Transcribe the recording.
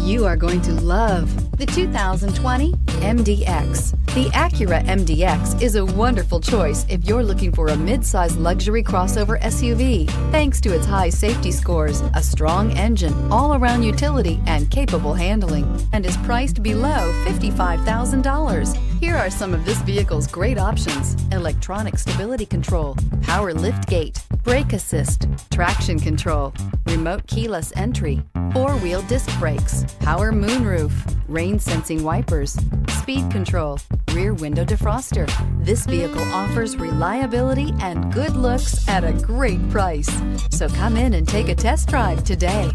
You are going to love the 2020 MDX. The Acura MDX is a wonderful choice if you're looking for a mid-size luxury crossover SUV. Thanks to its high safety scores, a strong engine, all-around utility, and capable handling, and is priced below $55,000. Here are some of this vehicle's great options: electronic stability control, power liftgate, brake assist, traction control, remote keyless entry, four-wheel disc brakes, power moonroof, rain sensing wipers, speed control, rear window defroster. This vehicle offers reliability and good looks at a great price. So come in and take a test drive today.